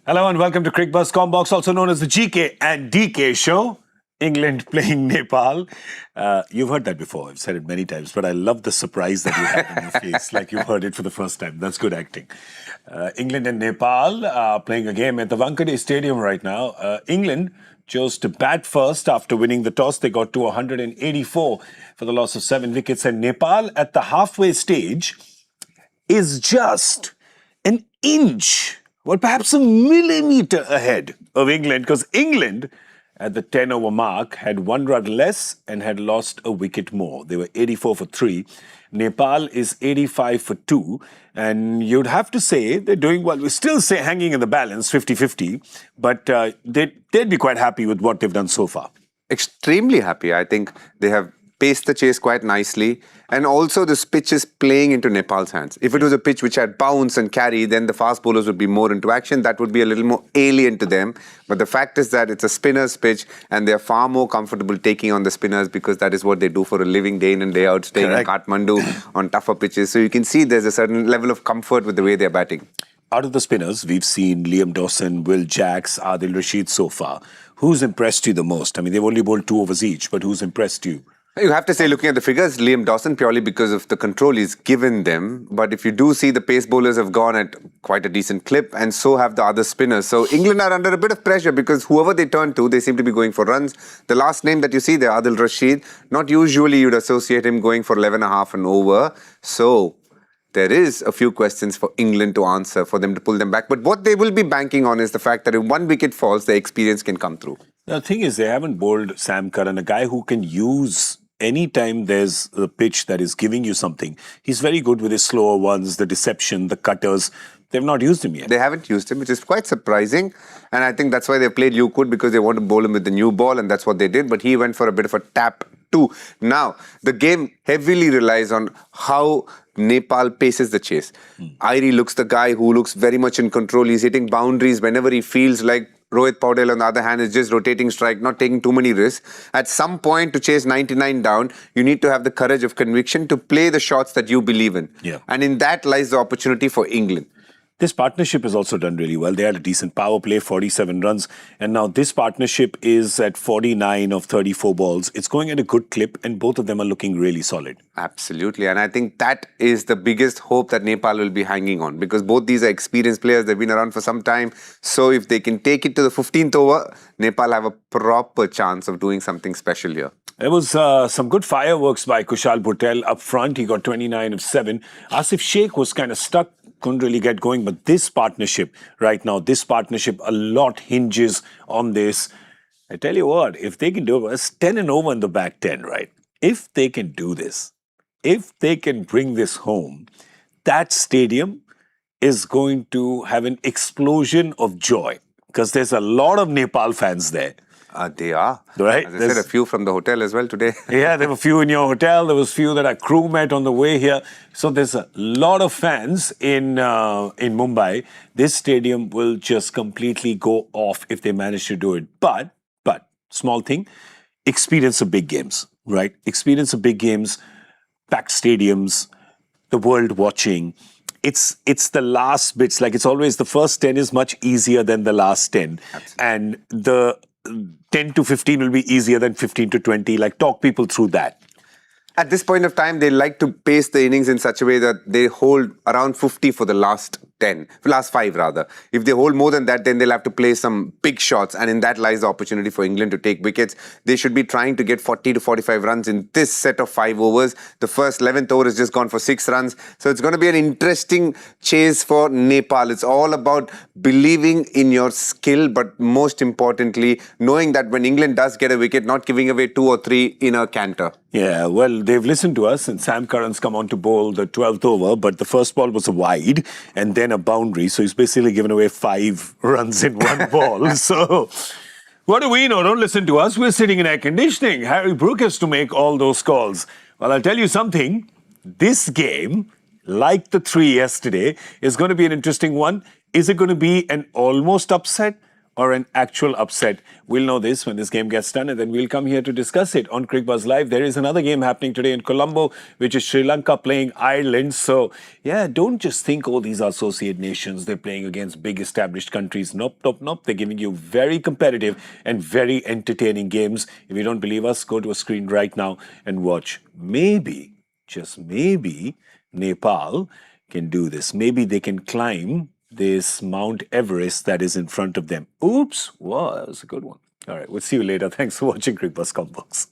Hello and welcome to Cricbuzz Comm Box, also known as the GK and DK show. England playing Nepal. You've heard that before. I've said it many times, but I love the surprise that you have in your face, like you've heard it for the first time. That's good acting. England and Nepal are playing a game at the Wankhede Stadium right now. England chose to bat first after winning the toss. They got to 184 for the loss of 7 wickets. And Nepal at the halfway stage is just an inch, well, perhaps a millimeter ahead of England, because England at the 10-over mark had 1 run less and had lost a wicket more. They were 84 for 3. Nepal is 85 for 2. And you'd have to say they're doing well. We still say hanging in the balance, 50-50, but they'd be quite happy with what they've done so far. Extremely happy. I think they have paced the chase quite nicely. And also this pitch is playing into Nepal's hands. If it was a pitch which had bounce and carry, then the fast bowlers would be more into action. That would be a little more alien to them. But the fact is that it's a spinner's pitch and they're far more comfortable taking on the spinners because that is what they do for a living day in and day out, staying in Kathmandu on tougher pitches. So you can see there's a certain level of comfort with the way they're batting. Out of the spinners, we've seen Liam Dawson, Will Jacks, Adil Rashid so far. Who's impressed you the most? I mean, they've only bowled 2 overs each, but who's impressed you? You have to say, looking at the figures, Liam Dawson purely because of the control he's given them. But if you do see, the pace bowlers have gone at quite a decent clip, and so have the other spinners. So England are under a bit of pressure because whoever they turn to, they seem to be going for runs. The last name that you see there, Adil Rashid, not usually you'd associate him going for 11.5 and over. So there is a few questions for England to answer, for them to pull them back. But what they will be banking on is the fact that if 1 wicket falls, the experience can come through. The thing is, they haven't bowled Sam Curran, a guy who can use anytime there's a pitch that is giving you something. He's very good with his slower ones, the deception, the cutters. They've not used him yet. They haven't used him, which is quite surprising. And I think that's why they played Yukwood, because they want to bowl him with the new ball, and that's what they did. But he went for a bit of a tap too. Now, the game heavily relies on how Nepal paces the chase. Irie looks the guy who looks very much in control. He's hitting boundaries whenever he feels like. Rohit Paudel, on the other hand, is just rotating strike, not taking too many risks. At some point, to chase 99 down, you need to have the courage of conviction to play the shots that you believe in. Yeah. And in that lies the opportunity for England. This partnership has also done really well. They had a decent power play, 47 runs. And now this partnership is at 49 of 34 balls. It's going at a good clip, and both of them are looking really solid. Absolutely. And I think that is the biggest hope that Nepal will be hanging on, because both these are experienced players. They've been around for some time. So if they can take it to the 15th over, Nepal have a proper chance of doing something special here. There was some good fireworks by Kushal Patel up front. He got 29 of 7. Asif Sheikh was kind of stuck, couldn't really get going. But this partnership right now, a lot hinges on this. I tell you what, if they can do it, it's 10 and over in the back 10, right? If they can do this, if they can bring this home, that stadium is going to have an explosion of joy, because there's a lot of Nepal fans there. They are. Right? As I said, a few from the hotel as well today. Yeah, there were a few in your hotel. There was a few that our crew met on the way here. So there's a lot of fans in Mumbai. This stadium will just completely go off if they manage to do it. But, small thing, experience of big games, right? Experience of big games, packed stadiums, the world watching. It's the last bits. Like, it's always the first 10 is much easier than the last 10. Absolutely. And the 10 to 15 will be easier than 15 to 20. Like, talk people through that. At this point of time, they like to pace the innings in such a way that they hold around 50 for the last 5 rather. If they hold more than that, then they'll have to play some big shots, and in that lies the opportunity for England to take wickets. They should be trying to get 40 to 45 runs in this set of 5 overs. The first 11th over has just gone for 6 runs. So it's going to be an interesting chase for Nepal. It's all about believing in your skill, but most importantly, knowing that when England does get a wicket, not giving away 2 or 3 in a canter. Yeah, well, they've listened to us, and Sam Curran's come on to bowl the 12th over, but the first ball was a wide and then a boundary. So he's basically given away 5 runs in 1 ball. So what do we know? Don't listen to us. We're sitting in air conditioning. Harry Brook has to make all those calls. Well, I'll tell you something. This game, like the 3 yesterday, is going to be an interesting one. Is it going to be an almost upset? or an actual upset? We'll know this when this game gets done, and then we'll come here to discuss it on Cricbuzz Live. There is another game happening today in Colombo, which is Sri Lanka playing Ireland. So, yeah, don't just think, oh, these are associate nations. They're playing against big established countries. Nope, nope, nope. They're giving you very competitive and very entertaining games. If you don't believe us, go to a screen right now and watch. Maybe, just maybe, Nepal can do this. Maybe they can climb this Mount Everest that is in front of them. Oops, wow, that was a good one. All right, we'll see you later. Thanks for watching Cricbuzz Comm Box.